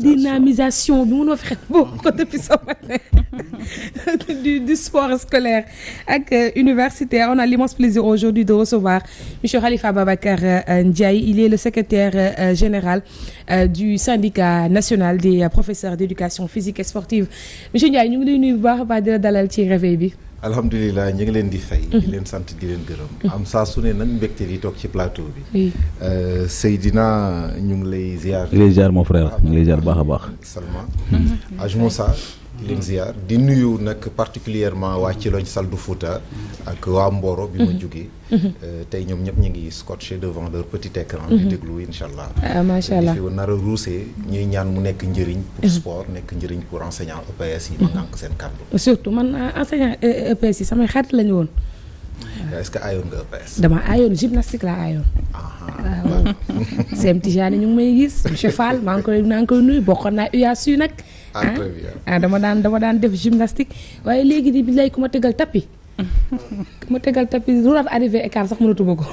dynamisation bi mënoo fexe boobu ko depuis ce matin du sport scolaire ak universitaire. On a l'immense plaisir aujourd'hui de recevoir monsieur Khalifa Babacar Ndiaye. Il est le secrétaire général du syndicat national des professeurs d'éducation physique et sportive. Monsieur Ndiaye ñu ngi lay nuyu bu baax a baax di la dalal ci réveil bi. alhamdulilah ñu ngi leen di fay. di leen sant di leen gërëm. am saa su ne nag mbégte di toog ci plateau bi. Seydina ñu ngi lay ziar. ñu ngi lay ziar mon frère ñu ngi lay ziar baax a baax. Salma. Aj Moussa di leen ziar di nuyu nag particulièrement waa Thilogne Saldu Fouta ak waa Mboro bi ma jógee. tey ñoom ñëpp ñu ngi scotché devant leur petit écran. di déglu incha allah. macha allah di fi nar a ruusee ñuy ñaan mu nekk njëriñ. pour sport nekk njëriñ pour enseignant EPS yi ma ngànk seen kàddu. surtout man enseignant EPS yi samay xarit lañu woon. est-ce que aayoon nga EPS. dama aayoon gymnastique laa aayoon. waaw Sème Tijani ñu ngi may gis monsieur Fall maa ngi koy nuyu bokkoon naa UASU nag. très bien. dama daan def gymnastique waaye léegi di bi lay ku ma tegal tapis. ku ma tegal tapis roulade arrivé écart sax mënatuma ko.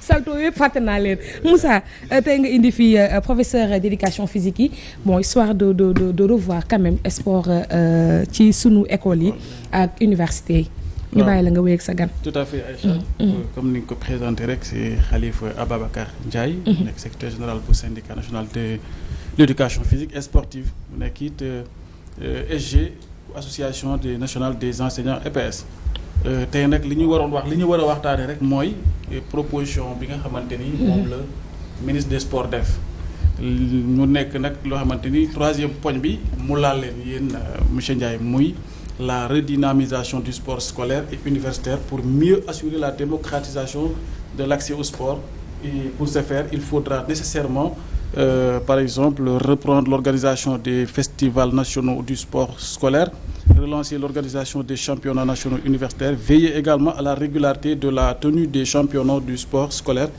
salto yëpp fàtte naa leen Moussa tey nga indi fii professeur d'éducation physique yi bon histoire de revoir quand même sport ci sunu école yi ak université yi. ñu bàyyi la nga wéy ak sa gan. tout à fait Aïcha. comme ni nga ko présenté rek c'est Khalifa Ababacar Ndiaye. nekk secrétaire général bu syndicat national de l'éducation physique et sportive mu nekk it SG association nationale des enseignants EPS. tey nag li ñu waroon wax li ñu war a waxtaanee rek mooy proposition bi nga xamante ni moom la ministre des sports def. mu nekk nag loo xamante ni troisième poñ bi mu laal leen yéen monsieur Ndiaye muy. La redynamisation du sport scolaire et universitaire pour mieux assurer la démocratisation de l'accès au sport. Et pour ce faire, il faudra nécessairement, par exemple, reprendre l'organisation des festivals nationaux du sport scolaire, relancer l'organisation des championnats nationaux universitaires, veiller également à la régularité de la tenue des championnats du sport scolaire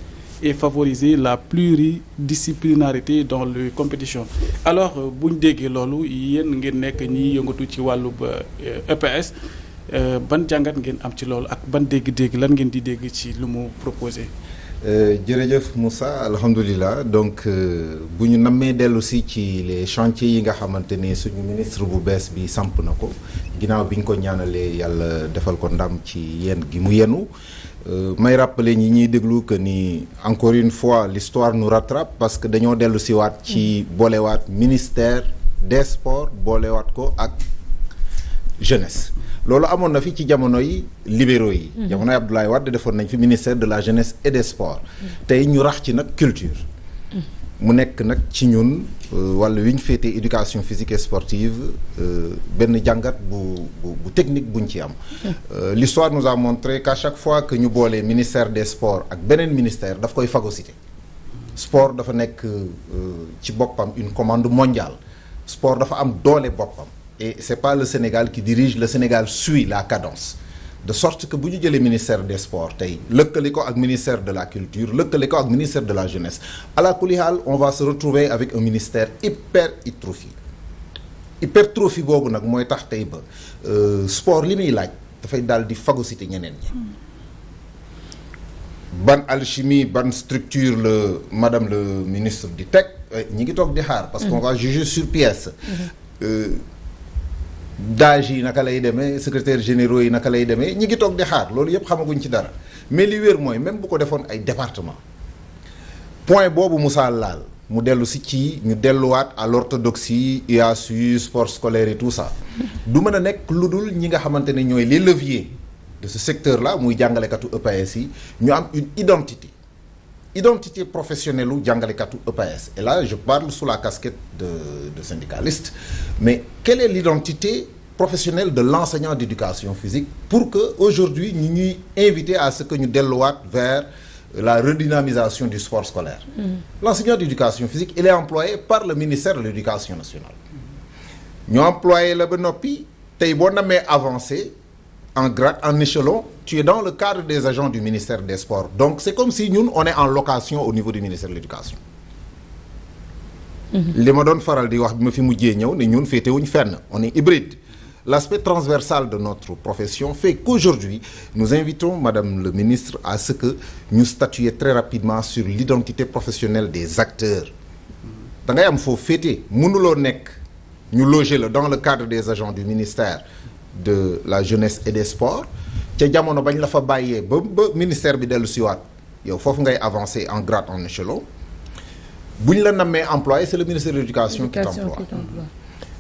et favoriser la pluridisciplinarité dans les compétitions. Alors bu ñu déggee loolu yéen ngeen nekk ñi yëngatu ci wàllu EPS ban jàngat ngeen am ci loolu ak ban dégg-dégg lan ngeen di dégg ci lu mu proposé. jërëjëf Moussa alhamdulilah donc bu ñu nammee dellu si ci les chantiers yi nga xamante ni suñu ministre bu bees bi samp na ko ginnaaw bi ñu ko ñaanalee yàlla defal ko ndam ci yenn gi mu yenu may rappeler ñi ñuy déglu que ni encore une fois l'histoire nous rattrape parce que dañoo dellu si waat ci boolewaat ministère des sports boolewaat ko ak jeunesse loolu amoon na fi ci jamono yi libéraux yi jamonoy Abdoulaye Wade defoon nañ fi ministère de la jeunesse et des sports tey ñu rax ci nag culture mu nekk nag ci ñun wala wi ñu féetee éducation physique et sportive benn jàngat bu technique buñ ci am l'histoire nous a montré qu'à chaque fois que ñu boolee ministère des sports ak beneen ministère daf koy phagocyter sport dafa nekk ci boppam une commande mondiale sport dafa am doole boppam et c'est pas le Sénégal qui dirige, le Sénégal suit la cadence de sorte que bu ñu jëlee ministère des sports tey lëkkale ko ak ministère de la culture lëkkale ko ak ministère de la jeunesse à la kulli haal on va se retrouver avec un ministère hypertrophie boobu nag mooy tax tey ba sport li muy laaj dafay daal di phagocyter ñeneen ñi ban alchimie ban structure le madame le ministre di teg ñi ngi toog di xaar parce qu'on va juger sur pièce DAGE yi naka lay demee secrétaire généraux yi naka lay demee ñi ngi toog di xaar loolu yëpp xamaguñ ci dara mais li wér mooy même bu ko defoon ay département point boobu Moussa laal mu dellu si ci ñu delluwaat à l'orthodoxie UASU sport scolaire et tout ça du mën a nekk lu dul ñi nga xamante ne ñooy les leviers de ce secteur là muy jàngalekatu EPS yi ñu am une identité professionnelle u jàngalekatu EPS et là je parle sous la casquette de syndicaliste mais quelle est l'identité professionnelle de l'enseignant d'éducation physique pour que aujourd'hui ñu ñuy inviter à ce que ñu delluwaat vers la redynamisation du sport scolaire l'enseignant d'éducation physique il est employé par le ministère de l'éducation nationale ñu employé la ba noppi tey boo namee avancé en grade, en échelon, tu es dans le cadre des agents du ministère des Sports. Donc c'est comme si ñun on est en location au niveau du ministère de l'Éducation. li ma doon faral di wax bi ma fi mujjee ñëw ne ñun féetewuñ fenn on est hybride. L'aspect transversal de notre profession fait qu'aujourd'hui nous invitons Madame le ministre à ce que ñu statuer très rapidement sur l'identité professionnelle des acteurs da ngay am foofu féete mënuloo nekk ñu loger la dans le cadre des agents du ministère de la jeunesse et des sports ca jamono bañ la fa bàyyee ba ministère bi dellu siwaat yow foofu ngay avancer en grade en échelon bu ñu la nammee employé c'est le ministère de l'éducation qui t'emploie.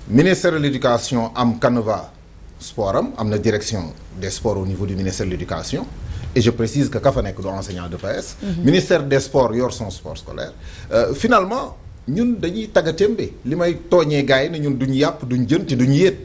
Ministère de l'éducation am canevas sport am na direction des sports au niveau du ministère de l'éducation et je précise que ka fa nekk du enseignant de PS. Ministère des sports yor son sport scolaire finalement ñun dañuy taggatémbe li may tooñee gars yi ne ñun duñ yàpp duñ jën te duñ yéet.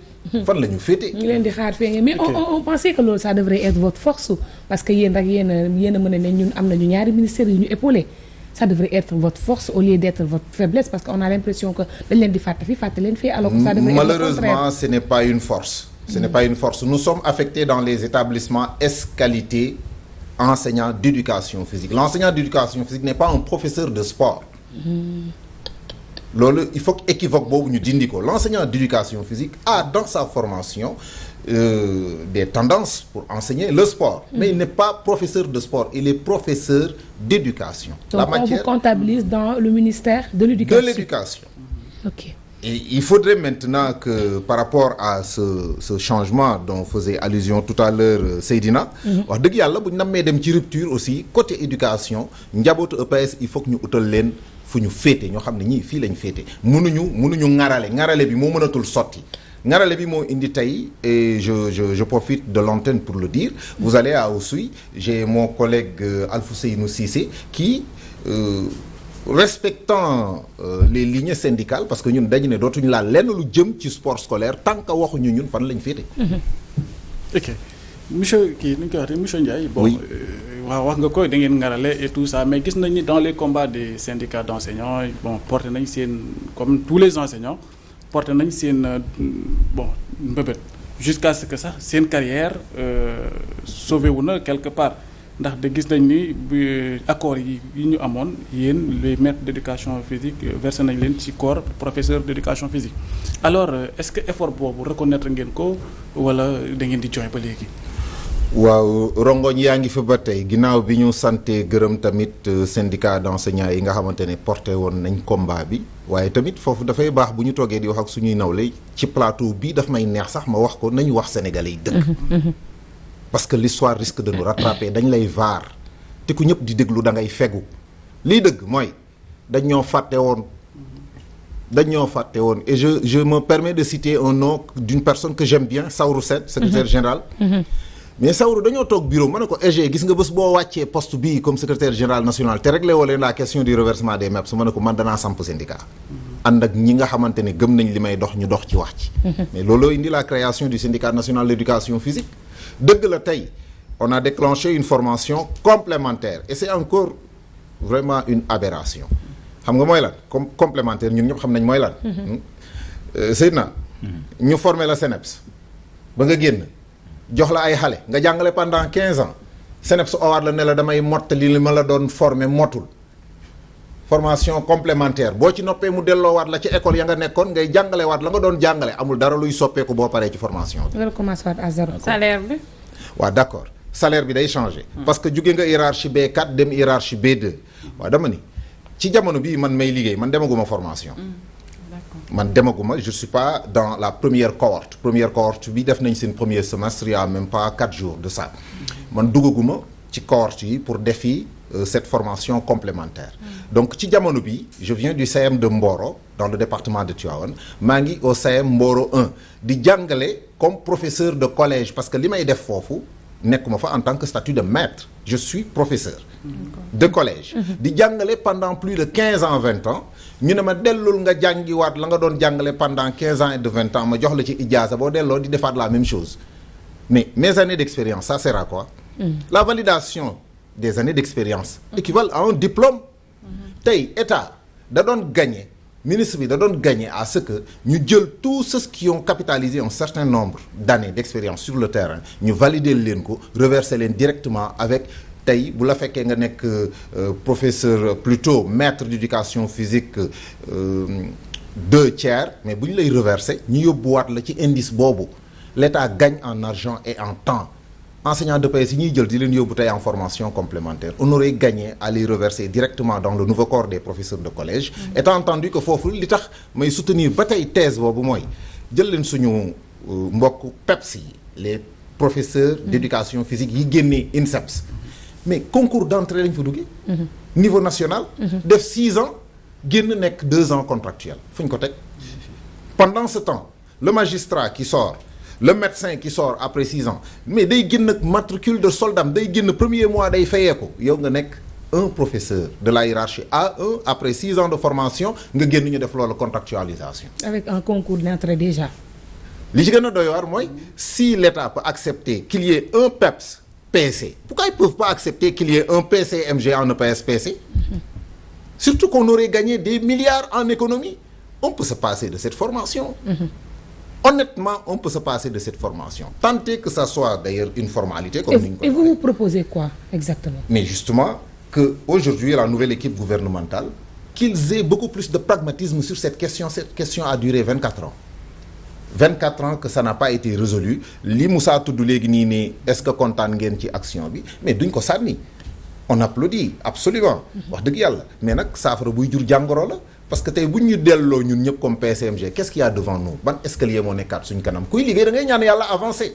fan la ñu féete. ñu leen di xaar fee mais on pensait que loolu ça devrait être votre force parce que yéen rek yéen a mën a ne ñun am nañu ñaari ministères yu ñu épaulé ça devrait être votre force au lieu d'être votre faiblesse parce qu'on a l'impression que dañ leen di fàtte leen fii alors que ça devrait être malheureusement ce n'est pas une force. Ce n'est pas une force. Nous sommes affectés dans les établissements S-qualité enseignant d'éducation physique. L'enseignant d'éducation physique n'est pas un professeur de sport. Loolu il faut que équivoque boobu ñu dindi ko. L'enseignant d'éducation physique a dans sa formation des tendances pour enseigner le sport. Mais il n'est pas professeur de sport, il est professeur d'éducation. Donc on vous comptabilise dans le ministère de l'éducation. De l'éducation. OK. Et il faudrait maintenant que par rapport à ce changement dont faisait allusion tout à l'heure Seydina wax dëgg yàlla bu ñu nammee dem ci rupture aussi côté éducation njabootu EPS il faut que ñu utal leen fu ñu féete ñoo xam ne ñii fii lañ féete mënuñu ŋarale bi moo mënatul sotti ŋarale bi moo indi tey et je profite de l'antenne pour le dire vous allez à Oussouye j'ai mon collègue Alfousseynou Cissé qui respectant les lignes syndicales parce que ñun dañu ne dootuñu laal lenn lu jëm ci sport scolaire tant que waxuñu ñun fan lañ féete. ok monsieur kii nu ñu koy waxee monsieur Ndiaye. bon waaw wax nga ko da ngeen ngarale et tout ça mais gis nañ ni dans les combats des syndicats d'enseignants bon porté nañ seen comme tous les enseignants porté nañ seen mbëbët jusqu'à ce que sax seen carrière sauvé wu na quelque part. ndax de gis nañ ni accords yi ñu amoon yéen les maîtres d'éducation physique versé nañ leen ci corps professeur d'éducation physique alors est-ce que effort boobu reconnaître ngeen ko wala da ngeen di jooy ba léegi. waaw rongoñ yaa ngi fi ba tey ginnaaw bi ñu sante gërëm tamit syndicat d'enseignants yi nga xamante ne porté woon nañ combat bi waaye tamit foofu dafay baax bu ñu toogee di wax ak suñuy nawle ci plateau bii daf may neex sax ma wax ko nañu wax sénégalais yi dëgg. parce que l'histoire risque de nous rattraper dañ lay vaar te ku ñëpp di déglu da ngay fegu lii dëgg mooy dañ ñoo fàtte woon et je me permets de citer un nom d'une personne que j'aime bien Saourou Sène secrétaire général mais Saourou dañoo toog bureau ma ne ko EG gis nga bés boo wàccee poste bii comme secrétaire général national te réglé woo leen la question du reversement des MEPS ma ne ko man danaa samp syndicat ànd ak ñi nga xamante ne gëm nañ li may dox ñu dox ci wax ci mais looloo indi la création du syndicat national de l'éducation physique dëgg la tey on a déclenché une formation complémentaire et c'est encore vraiment une aberration xam nga mooy lan comme complémentaire ñun ñëpp xam nañ mooy lan Seydina ñu former la CNEPS ba nga génn jox la ay xale nga jàngale pendant 15 ans CNEPS owaat la ne la damay mottali li ma la doon former motul formation complémentaire boo ci noppee mu delloowaat la ci école ya nga nekkoon ngay jàngalewaat la nga doon jàngale amul dara luy soppeeku boo paree ci formation bi. nga commencé waat à zéro. salaire bi. waaw d'accord salaire bi day changer. parce que jóge nga hiérarchie B4 dem hiérarchie B2. waaw dama ni ci jamono bii man may liggéey man demaguma formation. man demaguma je suis pas dans la première cohorte bi def nañ seen premier semestre il y a même pas 4 jours de ça man duggaguma ci cohorte yi pour defi cette formation complémentaire donc ci jamono bi je viens du CM de Mboro dans le département de Tivaouane maa ngi au CM Mboro 1 di jàngale comme professeur de collège parce que li may def foofu nekkuma fa en tant que statut de maître je suis professeur de collège di jàngale pendant plus de 15 ans 20 ans ñu ne ma dellul nga jàngiwaat la nga doon jàngale pendant 15 ans et de 20 ans ma jox la ci ijaaza boo delloo di defaat la même chose mais mes années d'expérience ça sert à quoi la validation des années d'expérience équivalent à un diplôme tey état da doon gagner ministre bi da doon gagner à ce que ñu jël tous ceux qui ont capitalisé un certain nombre d'années d'expérience sur le terrain ñu valider leen ko reverser leen directement avec tey bu la fekkee nga nekk professeur plutôt maître d'éducation physique 2 tiers mais bu ñu lay reverser ñu yóbbuwaat la ci indice boobu l'État gagne en argent et en temps enseignants d'EPS yi ñuy jël di leen yóbbu tey en formation complémentaire on aurait gagné à les reverser directement dans le nouveau corps des professeurs de collège étant entendu que foofu li tax may soutenir ba tey thèse boobu mooy jël leen suñu mbokk PEPS yi les professeurs d'éducation physique yi génnee INSEPS mais concours d'entrée lañ fa duggee niveau national def 6 ans génn nekk 2 ans contractuel fu ñu ko teg pendant ce temps le magistrat qui sort le médecin qui sort après 6 ans mais day génn ak matricule de soldam day génn premier mois day fayeeku yow nga nekk un professeur de la hiérarchie A1 après 6 ans de formation nga génn ñu def loolu contractualisation avec un concours d'entrée déjà. li ci gën a doy waar mooy si l'État peut accepter qu'il y ait un PEPS PC pourquoi ils peuvent pas accepter qu'il y ait un PCMG en EPS PC surtout qu'on aurait gagné des milliards en économie on peut se passer de cette formation honnêtement on peut se passer de cette formation tant que ça soit d'ailleurs une formalité comme ni ñu ko et vous proposez quoi exactement? mais justement que aujourd'hui la nouvelle équipe gouvernementale qu'ils aient beaucoup plus de pragmatisme sur cette question a duré 24 ans 24 ans que ça n'a pas été résolu li Moussa tudd léegi nii nii est-ce que kontaan ngeen ci action bi mais duñ ko sànni on applaudit absolument wax dëgg yàlla mais nag saafara buy jur jàngoro la parce que tey bu ñu delloo ñun ñëpp comme PCMG qu'est-ce qu'il y a devant nous ban escalier moo nekkaat suñ kanam kuy liggéey da ngay ñaan yàlla avancer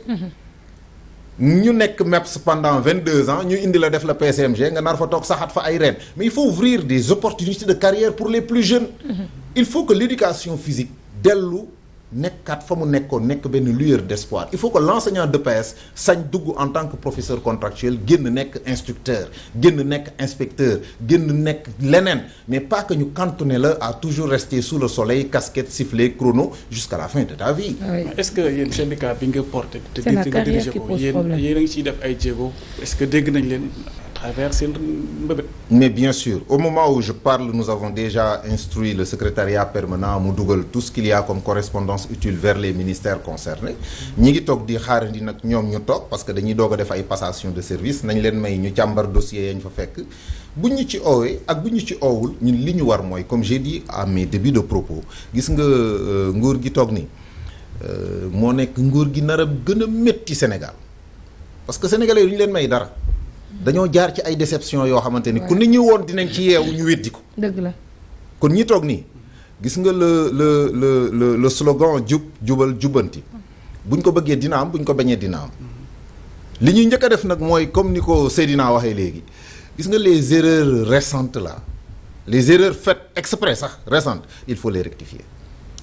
ñu nekk MEPS pendant 22 ans ñu indi la def la PCMG nga nar fa toog saxaat fa ay reen mais il faut ouvrir des opportunités de carrière pour les plus jeunes il faut que l'éducation physique dellu nekkaat fa mu nekkoon nekk benn lueur d'espoir il faut que l'enseignant d'EPS sañ dugg en tant que professeur contractuel génn nekk instructeur génn nekk inspecteur génn nekk leneen mais pas que ñu cantonné la à toujours rester sous le soleil casquette sifflet chrono jusqu'à la fin de ta vie. Oui. est-ce que yéen syndicat bi nga porté te C'est la nga dirigé carrière qui ko pose yéen problème. yéen a ngi ciy def ay jéego est-ce que dégg nañ leen à travers seen mbëbët. Mais bien sûr au moment où je parle nous avons déjà instruit le secrétariat permanent mu dugal tout ce qu'il y a comme correspondance utile vers les ministères concernés ñi ngi toog di xaarandi nag ñoom ñu toog parce que dañuy doog a def ay passation de service nañ leen may ñu càmbar dossier yañ fa fekk bu ñu ci oowee ak bu ñu ci oowul ñun li ñu war mooy comme j'ai dit à mes débuts de propos gis nga nguur gi toog ni moo nekk nguur gi nar a gën a métti Sénégal parce que sénégalais yi ñu leen may dara dañoo jaar ci ay déception yoo xamante ni ku nit ñi woon dinañ ci yeewu ñu weddi ko dëgg la. kon ñi toog nii gis nga le slogan jub jubal jubbanti buñ ko bëggee dina am buñ ko bañee dina am li ñuy njëkk a def nag mooy comme ni ko Seydina waxee léegi gis nga les erreurs récentes là les erreurs faites exprès sax récentes il faut les rectifier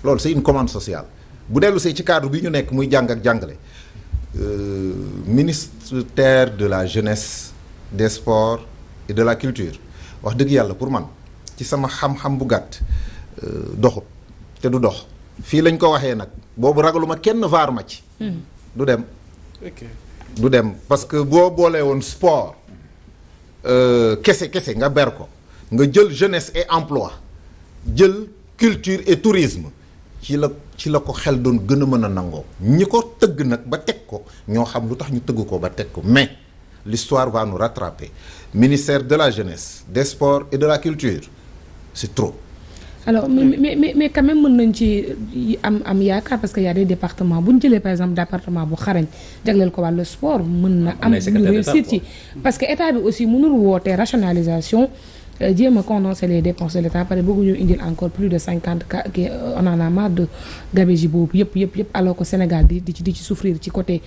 loolu c'est une commande sociale bu dellu see ci cadre bi ñu nekk muy jàng ak jàngale ministère de la jeunesse des sports et de la culture wax dëgg yàlla pour man ci sama xam-xam bu gàtt doxut te du dox fii lañ ko waxee nag boobu ragaluma kenn vaar ma ci du dem du dem parce que boo boolee woon sport kese nga ber ko nga jël jeunesse et emploi jël culture et tourisme ci la ko xel doon gën a mën a nangoo ñi ko tëgg nag ba teg ko ñoo xam lu tax ñu tëgg ko ba teg ko mais l'histoire va nous rattraper ministère de la jeunesse des sports et de la culture c'est trop. alors mais quand même mën nañ ci am yaakaar parce que y a des départements bu ñu jëlee par exemple département bu xarañ jagleel ko wàllu sport mën na am ñu réussir ci parce que état bi aussi mënul wootee rationalisation jéem a condenser les dépenses de l'État pare bëgguñu indil encore plus de 50 cas on en a marre de gabegie boobu yëpp alors que Sénégal di ci souffrir ci côté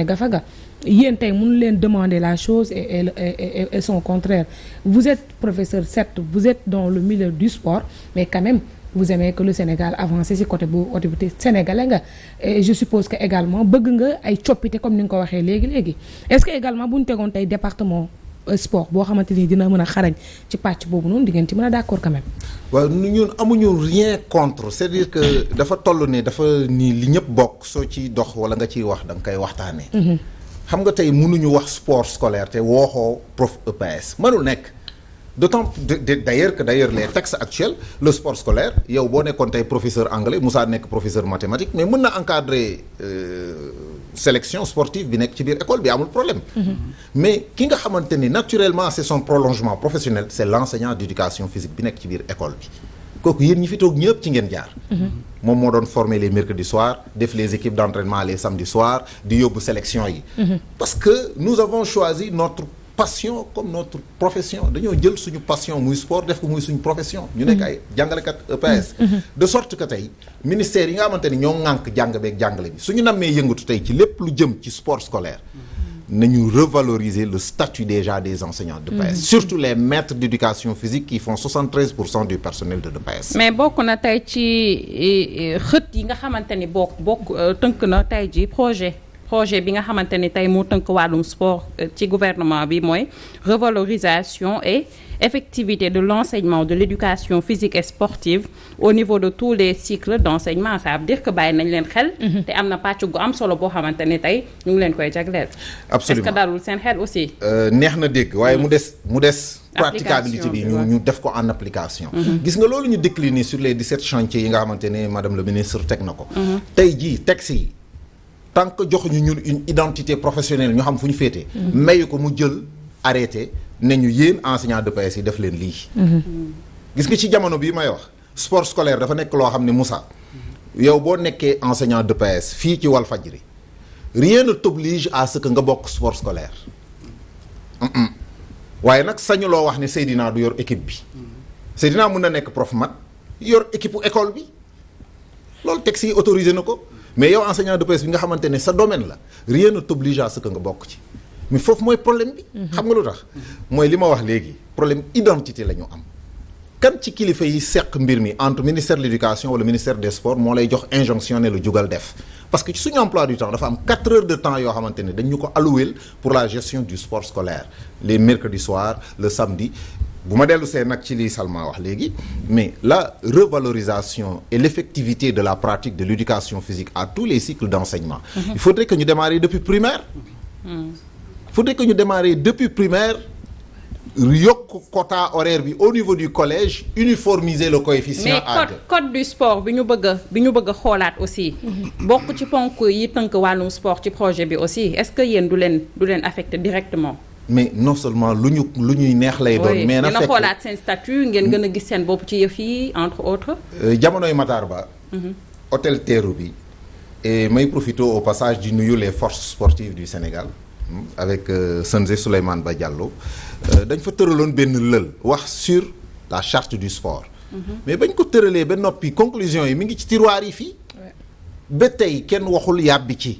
gafaga yéen tey mënu leen demander la chose et son contraire vous êtes professeur certes vous êtes dans le milieu du sport mais quand même vous aimez que le Sénégal avance ci côté bu autorité sénégalais nga et je suppose que également bëgg nga ay coppite comme ni nga ko waxee léegi est-ce que également bu ñu tegoon tey département sport boo xamante ni dina mën a xarañ ci pàcc boobu noonu di ngeen ci mën a d'accord quand même. waaw ñun amuñu rien contre c'est-à-dire que dafa toll ne dafa ni li ñëpp bokk soo ci dox wala nga ciy wax da nga koy waxtaanee. xam nga tey mënuñu wax sport scolaire te wooxoo prof EPS mënul nekk d'autant d'ailleurs les textes actuels le sport scolaire yow boo nekkoon tey professeur anglais Moussa nekk professeur mathématique mais mën na encadrer sélection sportive bi nekk ci biir école bi amul problème. mais ki nga xamante ni naturellement c'est son prolongement professionnel c'est l'enseignant d'éducation physique bi nekk ci biir école bi kooku yéen ñi fi toog ñëpp ci ngeen jaar. moom moo doon former les mercredis soirs def les équipes d'entraînement les samedis soirs di yóbbu sélection yi. parce que nous avons choisi notre passion comme notre profession dañoo jël suñu passion muy sport def ko muy suñu profession. ñu nekk ay jàngalekat EPS. de sorte que tey ministère yi nga xamante ni ñoo ŋànk jàng beeg jàngale bi suñu nammee yëngatu tey ci lépp lu jëm ci sport scolaire. nañu revaloriser le statut déjà des enseignants d'EPS. surtout les maîtres d'éducation physique qui font 73% du personnel de l'EPS. mais bokk na tey ci xët yi nga xamante ni bokk tënk na tey ji projet bi nga xamante ni tey moo tënk wàllum sport ci gouvernement bi mooy revalorisation et effectivité de l'enseignement de l'éducation physique et sportive au niveau de tous les cycles d'enseignement. Ça veut dire que bàyyi nañ leen xel. te am na pàcc gu am solo boo xamante ni tey ñu ngi leen koy jagleel. absolument est-ce que dalul seen xel aussi. neex na dégg waaye mu des. praticabilité bi ñu def ko en application. gis nga loolu ñu décliner sur les 17 chantiers yi nga xamante ne madame le ministre teg na ko. tey jii texte yi tant que joxuñu ñun une identité professionnelle ñu xam fu ñu féetee. mayu ko mu jël arrêté. ne ñu yéen enseignants d'EPS yi def leen lii. gis nga ci jamono bii may wax sport scolaire dafa nekk loo xam ne Moussa yow boo nekkee enseignant d'EPS fii ci Walfadjri rien ne t'oblige à ce que nga bokk sport scolaire. waaye nag sañuloo wax ne Seydina du yor équipe bi. Seydina mun na nekk prof mat yor équipe école bi loolu texte yi autorisé na ko mais yow enseignant d'EPS bi nga xamante ne sa domaine la rien ne t'oblige à ce que nga bokk ci. mais foofu mooy problème bi. xam nga lu tax mooy li ma wax léegi problème identité la ñu am. kan ci kilifa yi seq mbir mi entre ministère de l'éducation wala ministère des sports moo lay jox injonction ne lu jugal def parce que ci suñu emploi du temps dafa am 4 heures de temps yoo xamante ne dañ ñu ko allouer pour la gestion du sport scolaire les mercredis soirs le samedi. bu ma dellu see nag ci li Salma wax léegi mais la revalorisation et l'effectivité de la pratique de l'éducation physique à tous les cycles d'enseignement. Il faudrait que ñu démarrer depuis primaire. Faudrait que ñu démarrer depuis primaire yokk quota horaire bi au niveau du collège uniformiser le coefficient. mais code du sport bi ñu bëgg a xoolaat aussi. bokk ci ponk yi tënk wàllum sport ci projet bi aussi est-ce que yéen du leen affecté directement. mais non seulement lu ñuy neex lay doon. mais na fekk xoolaat seen statut ngeen gën a gis seen bopp ci yëf yi entre autres. jamonoy Matar Ba. hôtel Terrou bi et may profiter au passage di nuyu les forces sportives du Sénégal. avec Sanzé Souleymane Ba Diallo dañ fa tëraloon benn lël wax sur la charte du sport. mais bañ ko tëralee ba noppi conclusion yi mi ngi ci tiroir yi fii. ba tey kenn waxul yàbbi ci.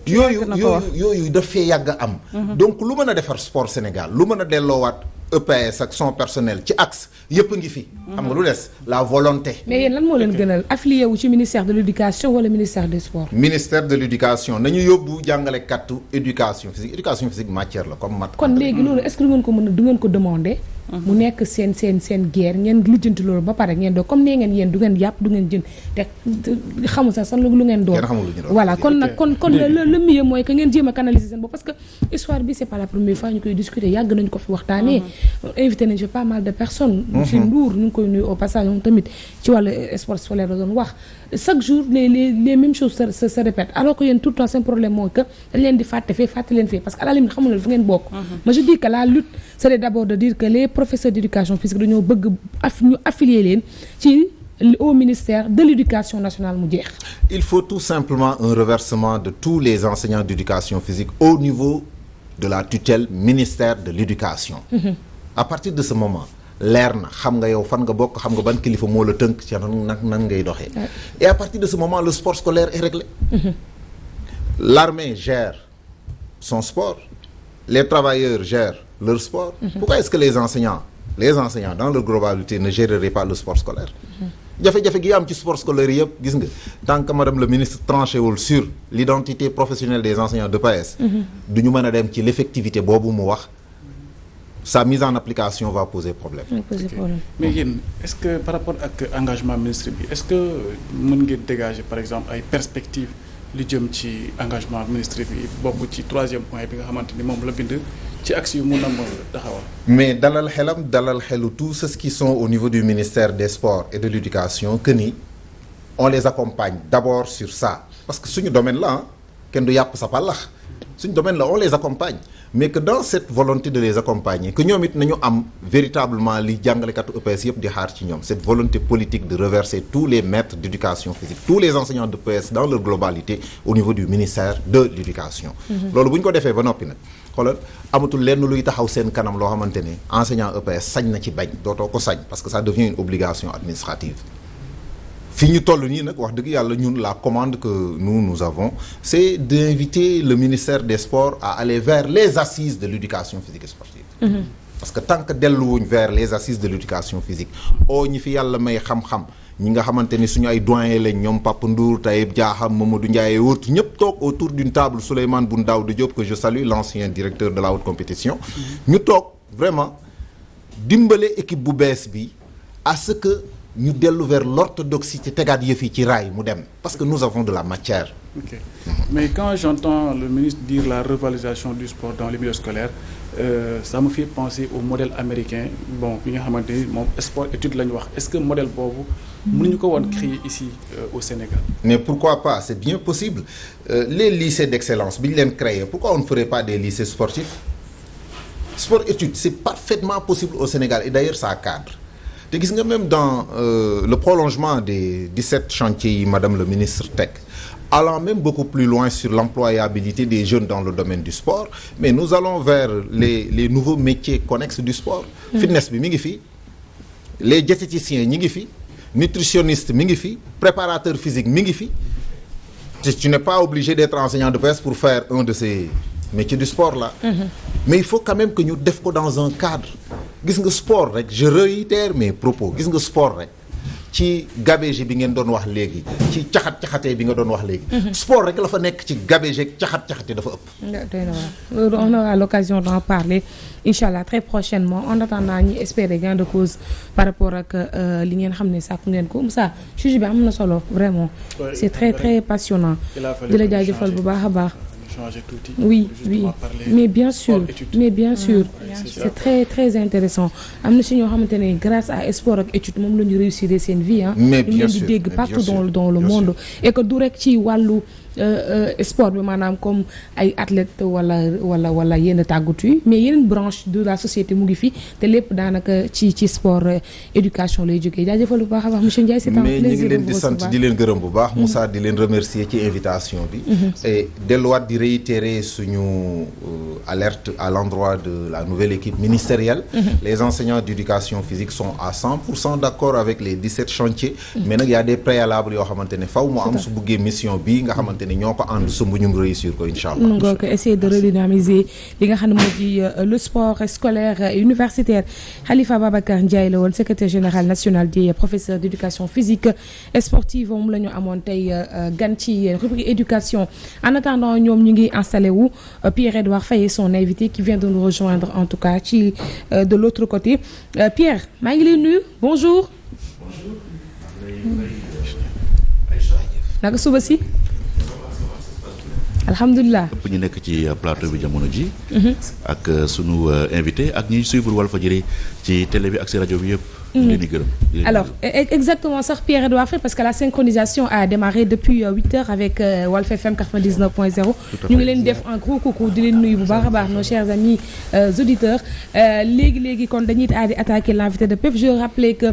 yooyu daf fee yàgg am. donc lu mën a defar sport Sénégal lu mën a delloowaat EPS ak son personnel ci axe yëpp ngi fi. xam nga lu des la volonté. mais yéen lan moo leen gënal affilié wu ci ministère de l'éducation wala ministère des sports. ministère de l'éducation nañu yóbbu jàngalekatu éducation physique matière la comme mat. kon léegi loolu est-ce que du ngeen ko demander. mu nekk seen guerre ngeen lijjanti loolu ba pare ngeen doon comme nee ngeen yéen du ngeen yàpp du ngeen jën te xamul sax lu ngeen doon. voilà kon nag kon le mieux mooy que ngeen jéem a canaliser seen bopp parce que histoire bi c'est pas la première fois ñu koy discuter yàgg nañu ko fi waxtaanee. invité nañu fi pas mal de personnes. monsieur Ndour ñu ngi koy nuyu au passage moom tamit ci wàllu sport scolaire la doon wax chaque jour les mêmes choses se répètent alors que yéen tout le temps seen problème mooy que dañ leen di fàtte leen fee parce que à la limite xamul leen fu ngeen bokk. mais je dis que la lutte serait d'abord de dire que les professeurs d'éducation physique dañoo bëgg ñu affilier leen ci au ministère de l'éducation nationale mu jeex. il faut tout simplement un reversement de tous les enseignants d'éducation physique au niveau de la tutelle ministère de l'éducation. À partir de ce moment leer na xam nga yow fan nga bokk xam nga ban kilifa moo la tënk ci nan ngay doxee. et à partir de ce moment le sport scolaire est réglé. L'armée gère son sport les travailleurs gèrent leur sport. Pourquoi est-ce que les enseignants dans leur globalité ne géreraient pas le sport scolaire. jafe-jafe gi am ci sport scolaire yëpp gis nga tant que madame le ministre tranché wul sur l'identité professionnelle des enseignants d'EPS. du ñu mën a dem ci l'effectivité boobu mu wax. sa mise en application va poser problème. mais yéen est-ce que par rapport ak engagement ministre bi est-ce que mën ngeen dégager par exemple ay perspectives li jëm ci engagement ministre bi bokk ci 3e point bi nga xamante ni moom la bind ci axe yu mun a taxawal. mais dalal xelu tous ceux qui sont au niveau du ministère des sports et de l'éducation que ni on les accompagne d'abord sur ça parce que suñu domaine la kenn du yàpp sa pàllax suñu domaine la on les accompagne mais que dans cette volonté de les accompagner que ñoom it nañu am véritablement li jàngalekatu EPS yëpp di xaar ci ñoom cette volonté politique de reverser tous les maîtres d'éducation physique tous les enseignants d'EPS dans leur globalité au niveau du ministère de l'éducation loolu bu ñu ko defee ba noppi nag xoolal amatul lenn luy taxaw seen kanam loo xamante ne enseignant EPS sañ na ci bañ dootoo ko sañ parce que ça devient une obligation administrative fi ñu toll nii nag wax dëgg yàlla ñun la commande que nous avons c'est d'inviter le ministère des sports à aller vers les assises de l'éducation physique et sportive parce que tant que delluwuñ vers les assises de l'éducation physique ñi fi yàlla may xam-xam ñi nga xamante ni suñu ay doyen lañ ñoom Papa Ndour Taïb Diaham Mamadou Ndiaye wóortu ñëpp toog autour d'une table Souleymane Boun Daouda Diop que je salue l'ancien directeur de la haute compétition ñu toog vraiment dimbale équipe bu bees bi à ce que ñu dellu vers l'orthodoxie ci tegaat yëf yi ci raay mu dem parce que nous avons de la matière. Ok mais quand j'entends le ministre dire la revalorisation du sport dans les milieux scolaires ça me fait penser au modèle américain bon bi nga xamante ni moom sport étude la ñu wax est-ce que modèle boobu mënuñu ko woon créer ici au Sénégal. mais pourquoi pas c'est bien possible les lycées d'excellence bi ñu leen créer pourquoi on ne ferait pas des lycées sportifs sport étude c'est parfaitement possible au Sénégal et d'ailleurs ça cadre. te gis nga même dans le prolongement des 17 chantiers yi madame le ministre teg allant même beaucoup plus loin sur l'employabilité des jeunes dans le domaine du sport mais nous allons vers les nouveaux métiers connexes du sport fitness bi mi ngi fi les diététiciens ñi ngi fi nutritionniste mi ngi fi préparateur physique mi ngi fi te tu n'es pas obligé d'être enseignant de PS pour faire un de ces métiers du sport là mais il faut quand même que ñu def ko dans un cadre gis nga sport rek je réitère mes propos gis nga sport rek ci gabegie bi ngeen doon wax léegi ci caxat-caxatee bi nga doon wax léegi sport rek la fa nekk ci gabegie ak caxat-caxatee dafa ëpp on aura l'occasion d'en parler Inch'Allah très prochainement en attendant ñi espérer gain de cause par rapport ak li ngeen xam ne sàkku ngeen ko Moussa sujet bi am na solo vraiment c'est très très passionnant di la jaajëfal bu baax a baax oui mais bien sûr c'est très très intéressant am na si ñoo xamante ne grâce à sport ak étude moom la ñu réussir seen vie mais ñu leen di dégg partout dans le monde et que du rek ci wàllu sport bi maanaam comme ay athlètes wala yenn tàggatu yi mais yeneen branche de la société mu ngi fi te lépp daanaka ci sport éducation lay jógee jaajëfal bu baax a baax monsieur Ndiaye c'est un plaisir mais ñu ngi leen di sant di leen gërëm bu baax Moussa di leen remercier ci invitation bi et delluwaat di réitérer suñu alerte à l'endroit de la nouvelle équipe ministérielle les enseignants d'éducation physique sont à 100% d'accord avec les 17 chantiers mais nag y a des préalables yoo xamante ne faw mu am su buggee mission bi nga xamante ne ñoo ko ànd sumb ñu ngi réussir ko incha allah. nga ko essayer de redynamiser li nga xam ne moo di le sport scolaire et universitaire Khalifa Ababacar Ndiaye la woon secrétaire général national des professeurs d'éducation physique et sportive moom la ñu amoon tey gan ci rubrique éducation en attendant ñoom ñu ngi installé wu Pierre-Edouard Faye son invité qui vient de nous rejoindre en tout cas ci de l'autre côté Pierre maa ngi lay nuyu bonjour. naka suba si. alhamdulilah ñëpp ñu nekk ci plateau bi jamono ji ak sunu invité ak ñuy suivre Walfadjri ci télé bi ak ci rajo bi yëpp. ñu leen di gërëm. alors exactement sax Pierre-Edouard Faye parce que la synchronisation a démarré depuis 8h avec Walf FM 99.0. ñu ngi leen def un gros coucou di leen nuyu bu baax a baax nos chers amis auditeurs léegi kon dañuy attaquer l'invité de PEF je rappelais que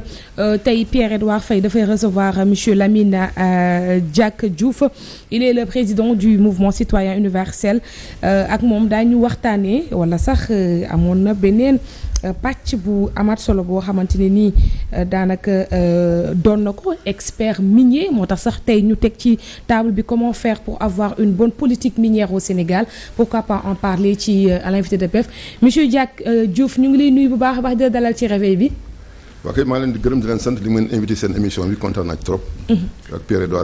tey Pierre-Edouard Faye dafay recevoir monsieur Lamine Diack Diouf il est le président du mouvement citoyen universel ak moom daañu waxtaanee wala sax amoon na beneen pàcc bu amaat solo boo xamante ne nii daanaka doon na ko expert minier moo tax sax tey ñu teg ci table bi comment faire pour avoir une bonne politique minière au Sénégal pourquoi pas en parler ci à l'invité de PEF monsieur Diack Diouf ñu ngi lay nuyu bu baax a baax di dalal ci réveil bi. ok maa leen di gërëm di leen sant li ngeen invité seen émission bi kontaan naa ci trop. ak Pierre-Edouard